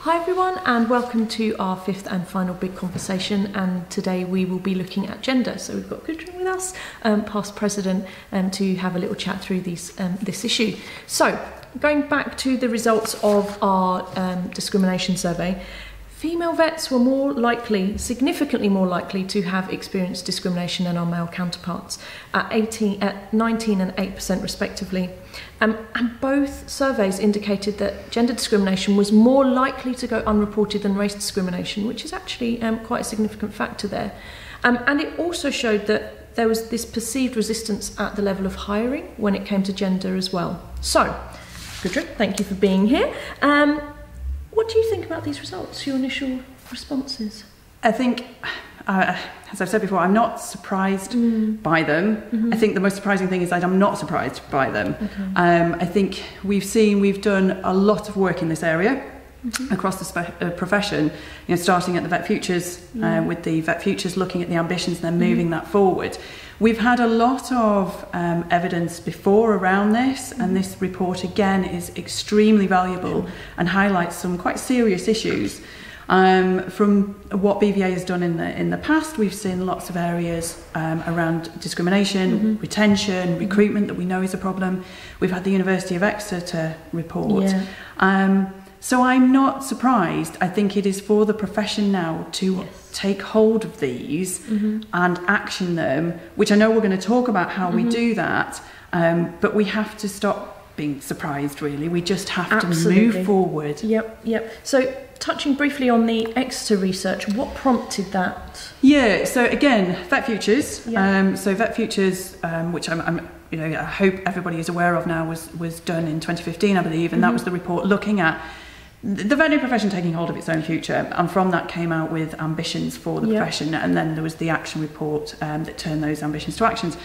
Hi everyone, and welcome to our fifth and final big conversation, and today we will be looking at gender. So we've got Gudrun with us, past president, to have a little chat through this issue. So going back to the results of our discrimination survey, female vets were more likely, significantly more likely, to have experienced discrimination than our male counterparts at 19 and 8% respectively. And both surveys indicated that gender discrimination was more likely to go unreported than race discrimination, which is actually quite a significant factor there. And it also showed that there was this perceived resistance at the level of hiring when it came to gender as well. So, Gudrun, thank you for being here. What do you think about these results, your initial responses? I think, as I've said before, I'm not surprised by them. Mm-hmm. I think the most surprising thing is that I'm not surprised by them. Okay. I think we've done a lot of work in this area across the profession, starting at the Vet Futures, with the Vet Futures looking at the ambitions and then moving that forward. We've had a lot of evidence before around this, and this report again is extremely valuable and highlights some quite serious issues. From what BVA has done in the past, we've seen lots of areas around discrimination, retention, recruitment that we know is a problem. We've had the University of Exeter report. Yeah. So I'm not surprised. I think it is for the profession now to take hold of these and action them, which I know we're going to talk about how we do that, but we have to stop being surprised, really. We just have to move forward. Yep. So touching briefly on the Exeter research, what prompted that? Yeah, so again, Vet Futures. So Vet Futures, which I hope everybody is aware of now, was done in 2015, I believe, and that was the report looking at the veterinary profession taking hold of its own future, and from that came out with ambitions for the profession, and then there was the action report that turned those ambitions to actions.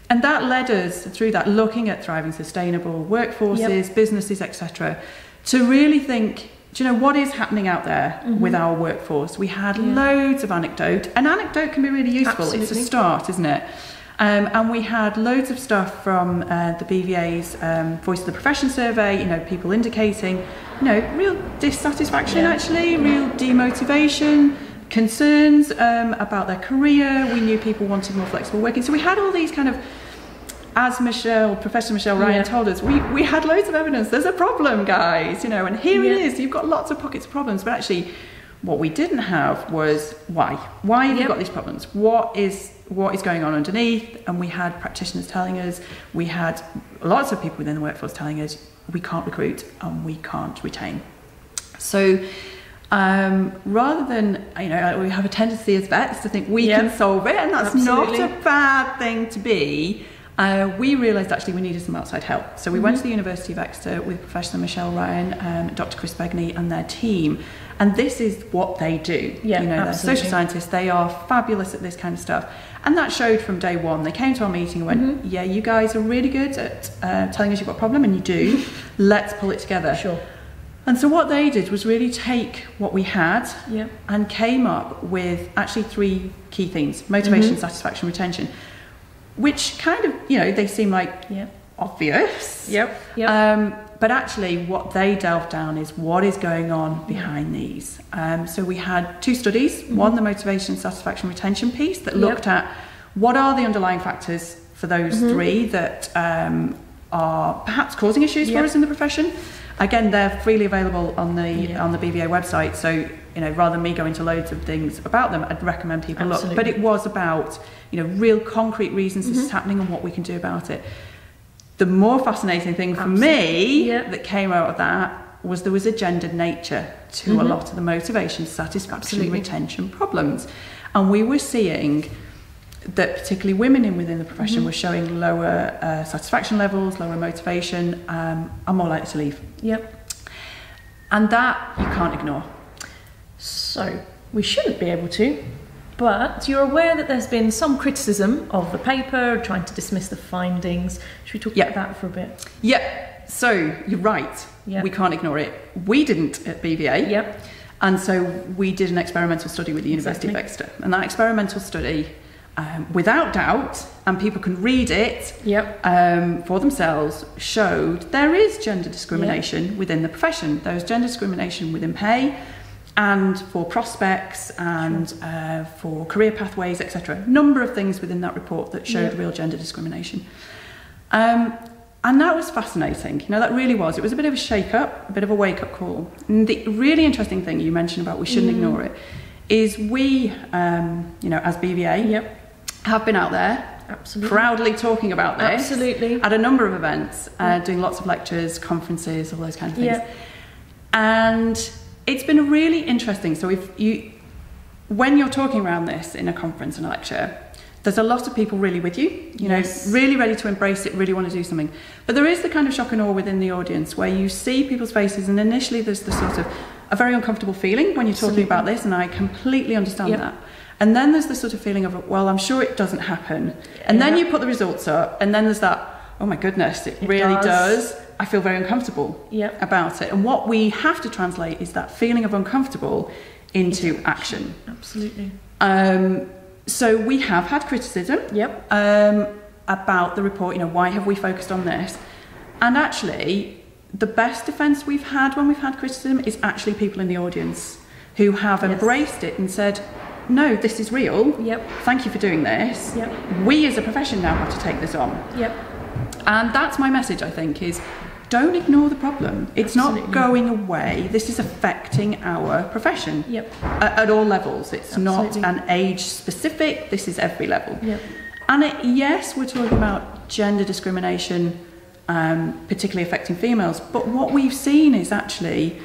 And that led us, through that, looking at thriving sustainable workforces, businesses, etc., to really think, do you know what is happening out there with our workforce? We had loads of anecdote. An anecdote can be really useful. Absolutely. It's a start, isn't it? And we had loads of stuff from the BVA's Voice of the Profession survey, people indicating, real dissatisfaction actually, real demotivation, concerns about their career. We knew people wanted more flexible working. So we had all these kind of, as Professor Michelle Ryan told us, we had loads of evidence. There's a problem, guys, and here it is. You've got lots of pockets of problems, but actually what we didn't have was why. Why have you got these problems? What is going on underneath? And we had practitioners telling us, we had lots of people within the workforce telling us, we can't recruit and we can't retain. So rather than, we have a tendency as vets to think we can solve it, and that's not a bad thing to be. We realised actually we needed some outside help. So we went to the University of Exeter with Professor Michelle Ryan, Dr. Chris Begney and their team. And this is what they do. They're social scientists. They are fabulous at this kind of stuff. And that showed from day one. They came to our meeting and went, yeah, you guys are really good at telling us you've got a problem, and you do. Let's pull it together. Sure. And so what they did was really take what we had and came up with actually three key themes: motivation, satisfaction, retention, which kind of, they seem like obvious. But actually what they delved down is what is going on behind these. So we had two studies, one, the motivation, satisfaction, retention piece that looked at what are the underlying factors for those three that are perhaps causing issues for us in the profession. Again, they're freely available on the BVA website. So, rather than me go into loads of things about them, I'd recommend people look. But it was about, real concrete reasons this is happening and what we can do about it. The more fascinating thing for me that came out of that was there was a gendered nature to a lot of the motivation, satisfaction, retention problems. And we were seeing that particularly women within the profession were showing lower satisfaction levels, lower motivation, and more likely to leave. And that you can't ignore. So we shouldn't be able to, but you're aware that there's been some criticism of the paper, trying to dismiss the findings. Should we talk about that for a bit? So you're right. We can't ignore it. We didn't at BVA. And so we did an experimental study with the University of Exeter. And that experimental study without doubt, and people can read it for themselves, showed there is gender discrimination within the profession. There's gender discrimination within pay and for prospects and for career pathways, etc. Number of things within that report that showed real gender discrimination. And that was fascinating. You know, that really was. It was a bit of a shake-up, a bit of a wake-up call. And the really interesting thing you mentioned about we shouldn't ignore it is we, you know, as BVA, have been out there proudly talking about this at a number of events, doing lots of lectures, conferences, all those kind of things. And it's been really interesting. So when you're talking around this in a conference and a lecture, there's a lot of people really with you, you know, really ready to embrace it, really want to do something. But there is the kind of shock and awe within the audience where you see people's faces, and initially there's the sort of a very uncomfortable feeling when you're talking about this, and I completely understand that. And then there's the sort of feeling of, well, I'm sure it doesn't happen. And then you put the results up, and then there's that, oh my goodness, it really does. I feel very uncomfortable about it. And what we have to translate is that feeling of uncomfortable into action. Absolutely. So we have had criticism about the report, you know, why have we focused on this? And actually, the best defence we've had when we've had criticism is actually people in the audience who have embraced it and said, no, this is real. Thank you for doing this. We as a profession now have to take this on. And that's my message, I think, is don't ignore the problem. It's not going away. This is affecting our profession at all levels. It's not an age specific. This is every level. And yes, we're talking about gender discrimination, particularly affecting females. But what we've seen is actually,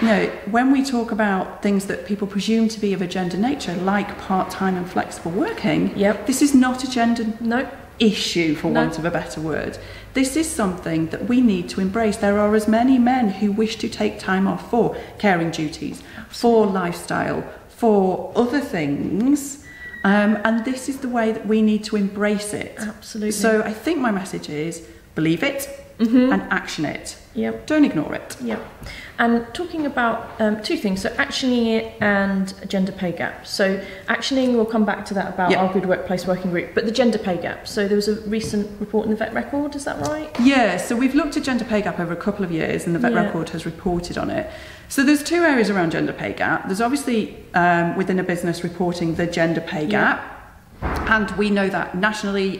you know, when we talk about things that people presume to be of a gender nature, like part-time and flexible working, this is not a gender issue, for want of a better word. This is something that we need to embrace. There are as many men who wish to take time off for caring duties, for lifestyle, for other things, and this is the way that we need to embrace it. Absolutely. So I think my message is believe it and action it. Don't ignore it. And talking about two things, so actioning it and a gender pay gap. So actioning, we'll come back to that about our Good Workplace Working Group, but the gender pay gap. So there was a recent report in the Vet Record, is that right? Yeah, so we've looked at gender pay gap over a couple of years, and the Vet Record has reported on it. So there's two areas around gender pay gap. There's obviously within a business reporting the gender pay gap. And we know that nationally,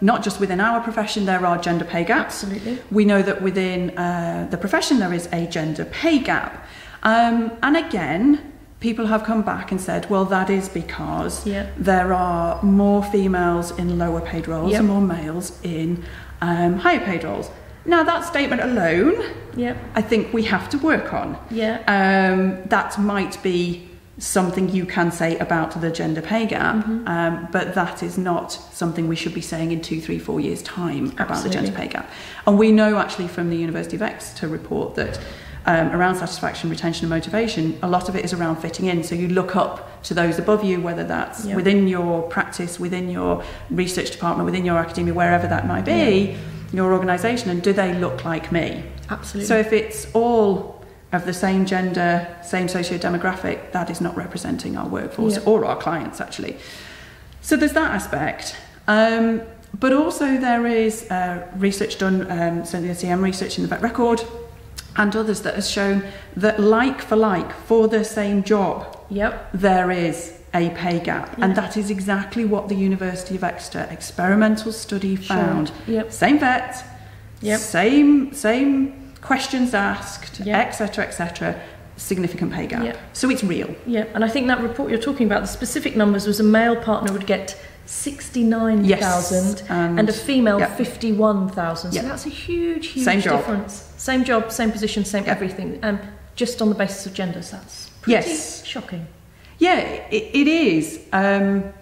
not just within our profession, there are gender pay gaps. Absolutely. We know that within the profession there is a gender pay gap. And again, people have come back and said, well, that is because there are more females in lower paid roles and more males in higher paid roles. Now, that statement alone, I think we have to work on. That might be something you can say about the gender pay gap, but that is not something we should be saying in 2, 3, 4 years' time about the gender pay gap. And we know actually from the University of Exeter report that around satisfaction, retention and motivation, a lot of it is around fitting in. So you look up to those above you, whether that's within your practice, within your research department, within your academia, wherever that might be, your organisation, and do they look like me? Absolutely. So if it's all of the same gender, same socio-demographic, that is not representing our workforce or our clients, actually. So there's that aspect. But also there is research done, certainly the CM research in the Vet Record, and others that has shown that like for the same job, there is a pay gap. And that is exactly what the University of Exeter experimental study found. Same vet, same questions asked, etc., etc., significant pay gap. So it's real. And I think that report you're talking about, the specific numbers was a male partner would get 69,000 and a female 51,000. So that's a huge difference. Same job, same position, same everything, just on the basis of genders. That's pretty shocking. Yeah, it is. And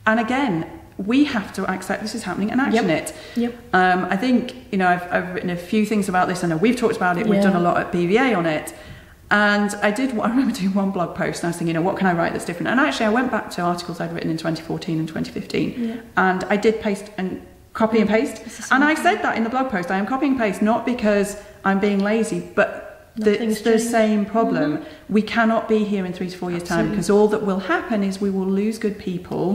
again, we have to accept this is happening and action it. I think, you know, I've written a few things about this. I know we've talked about it. We've done a lot at BVA on it. And I remember doing one blog post and I was thinking, you know, what can I write that's different? And actually I went back to articles I'd written in 2014 and 2015 and I did paste and copy and paste. And I said that in the blog post, I am copying and paste, not because I'm being lazy, but it's the same problem. We cannot be here in 3 to 4 years' time because all that will happen is we will lose good people.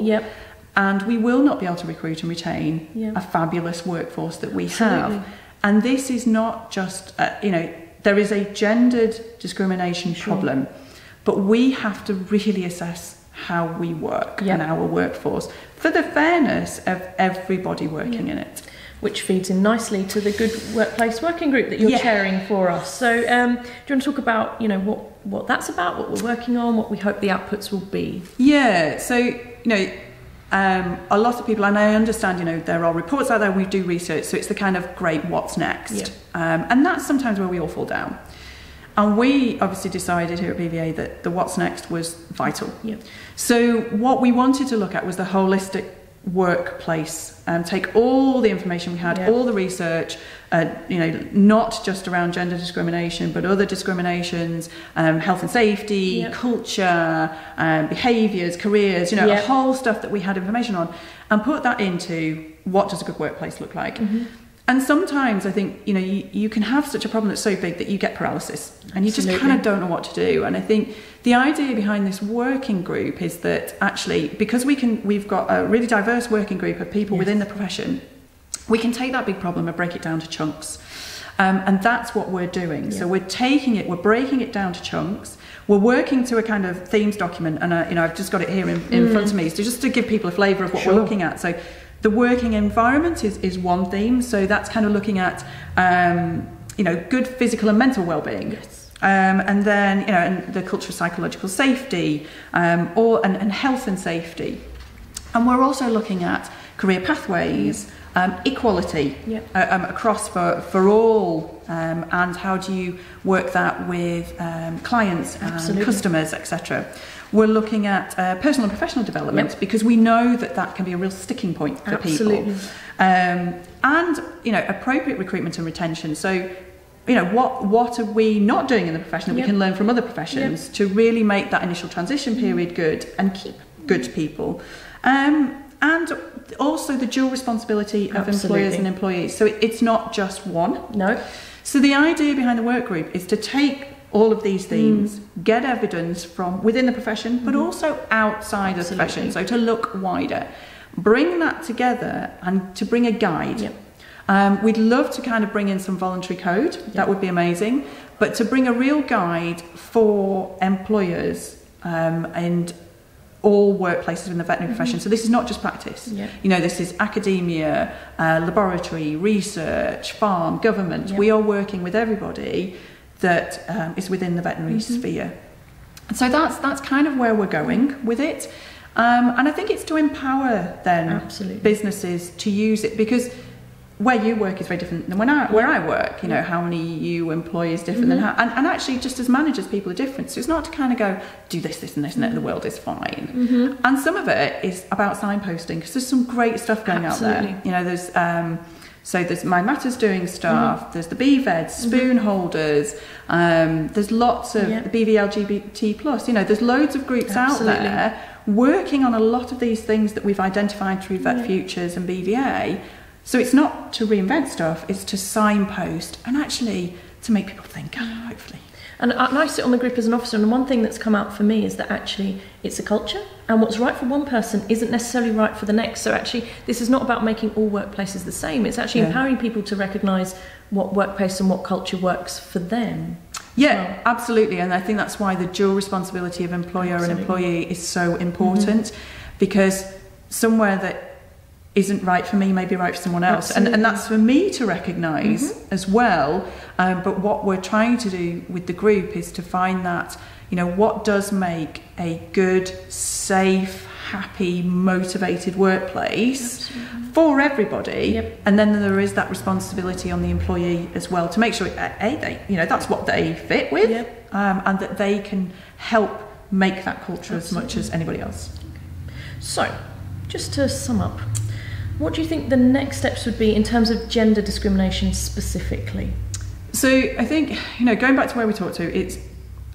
and we will not be able to recruit and retain a fabulous workforce that we have. And this is not just, there is a gendered discrimination problem, but we have to really assess how we work and our workforce for the fairness of everybody working in it. Which feeds in nicely to the Good Workplace Working Group that you're chairing for us. So do you want to talk about, what that's about, what we're working on, what we hope the outputs will be? Yeah, so, a lot of people, and I understand, there are reports out there, we do research, so it's the kind of great what's next. And that's sometimes where we all fall down. And we obviously decided here at BVA that the what's next was vital. So what we wanted to look at was the holistic workplace, take all the information we had, all the research, not just around gender discrimination, but other discriminations, health and safety, culture, behaviours, careers, a whole stuff that we had information on, and put that into what does a good workplace look like. And sometimes I think, you can have such a problem that's so big that you get paralysis and you just kind of don't know what to do. And I think the idea behind this working group is that actually, because we've got a really diverse working group of people within the profession, we can take that big problem and break it down to chunks. And that's what we're doing. So we're breaking it down to chunks. We're working to a kind of themes document, and I've just got it here in front of me, so just to give people a flavour of what we're looking at. So the working environment is one theme, so that's kind of looking at good physical and mental well-being. And then and the culture of psychological safety, and health and safety. And we're also looking at career pathways, equality across for all, and how do you work that with clients and customers, etc. We're looking at personal and professional development, because we know that can be a real sticking point for people. And appropriate recruitment and retention. So what are we not doing in the profession that we can learn from other professions to really make that initial transition period good and keep good people. And also the dual responsibility of employers and employees. So it's not just one. So the idea behind the work group is to take all of these themes, get evidence from within the profession, but also outside the profession, so to look wider. Bring that together and to bring a guide. We'd love to kind of bring in some voluntary code, that would be amazing, but to bring a real guide for employers and all workplaces in the veterinary profession. So this is not just practice. This is academia, laboratory, research, farm, government. We are working with everybody that is within the veterinary sphere. And so that's kind of where we're going with it. And I think it's to empower then businesses to use it, because where you work is very different than where I work. How many you employ is different than how, and actually just as managers, people are different. So it's not to kind of go, do this, and this, and that, the world is fine. And some of it is about signposting, because there's some great stuff going out there. There's My Matters doing stuff, there's the BVED, spoon holders, there's lots of the BVLGBT+, there's loads of groups out there working on a lot of these things that we've identified through Vet Futures and BVA. So it's not to reinvent stuff, it's to signpost and actually to make people think, hopefully. And I sit on the group as an officer, and one thing that's come out for me is that actually it's a culture, and what's right for one person isn't necessarily right for the next. So actually this is not about making all workplaces the same, it's actually empowering people to recognise what workplace and what culture works for them. Absolutely, and I think that's why the dual responsibility of employer and employee is so important, because somewhere that isn't right for me may be right for someone else, and that's for me to recognise as well. But what we're trying to do with the group is to find that, what does make a good, safe, happy, motivated workplace for everybody, and then there is that responsibility on the employee as well to make sure they, that's what they fit with, and that they can help make that culture as much as anybody else. So, just to sum up, what do you think the next steps would be in terms of gender discrimination specifically? So I think, going back to where we talked to, it's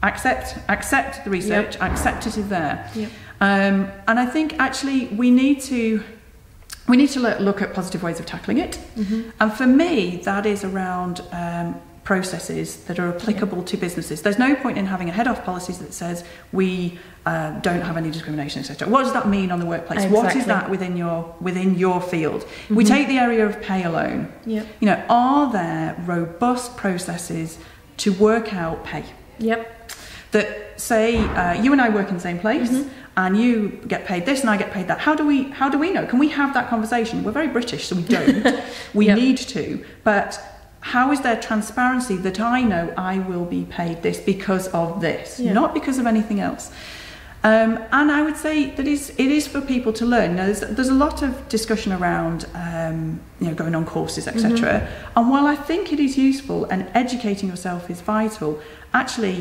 accept the research, accept it is there. And I think actually we need to look at positive ways of tackling it. And for me, that is around processes that are applicable to businesses. There's no point in having a head off policy that says we don't have any discrimination, etc. What does that mean on the workplace? Exactly. What is that within your field? We take the area of pay alone. Yep. You know, are there robust processes to work out pay? Yep. That say you and I work in the same place, and you get paid this and I get paid that. How do we know? Can we have that conversation? We're very British, so we don't. We need to, but how is there transparency that I know I will be paid this because of this, not because of anything else? And I would say that it is for people to learn. Now, there's a lot of discussion around going on courses, etc. And while I think it is useful and educating yourself is vital, actually,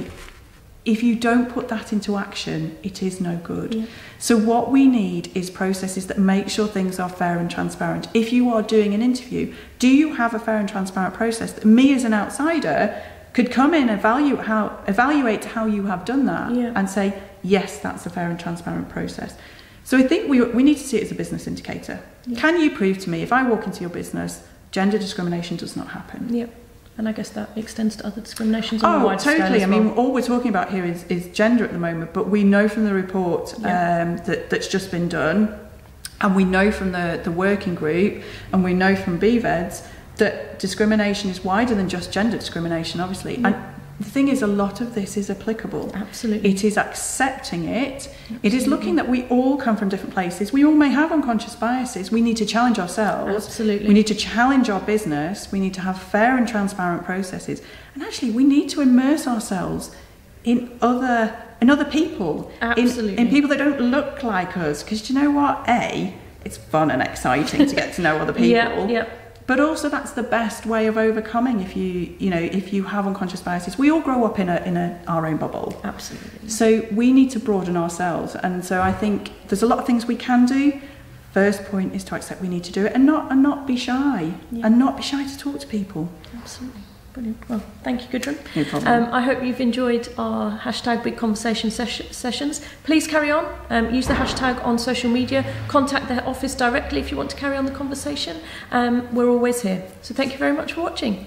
if you don't put that into action, it is no good. So what we need is processes that make sure things are fair and transparent. If you are doing an interview, do you have a fair and transparent process that me as an outsider could come in and evaluate how you have done that and say, yes, that's a fair and transparent process. So I think we need to see it as a business indicator. Can you prove to me, if I walk into your business, gender discrimination does not happen? And I guess that extends to other discriminations on a wide scale totally. as well. I mean, all we're talking about here is gender at the moment, but we know from the report that's just been done, and we know from the working group, and we know from BVEDS that discrimination is wider than just gender discrimination, obviously. And the thing is, a lot of this is applicable. Absolutely. It is accepting it. Absolutely. It is looking that we all come from different places. We all may have unconscious biases. We need to challenge ourselves. Absolutely. We need to challenge our business. We need to have fair and transparent processes. And actually, we need to immerse ourselves in other people. Absolutely. In people that don't look like us. Because do you know what? It's fun and exciting to get to know other people. But also, that's the best way of overcoming if you have unconscious biases. We all grow up in our own bubble. Absolutely. So we need to broaden ourselves, and so I think there's a lot of things we can do. First point is to accept we need to do it, and not be shy, and not be shy to talk to people. Absolutely. Brilliant. Well, thank you, Gudrun. No problem. I hope you've enjoyed our hashtag Big Conversation sessions. Please carry on. Use the hashtag on social media. Contact the office directly if you want to carry on the conversation. We're always here. So thank you very much for watching.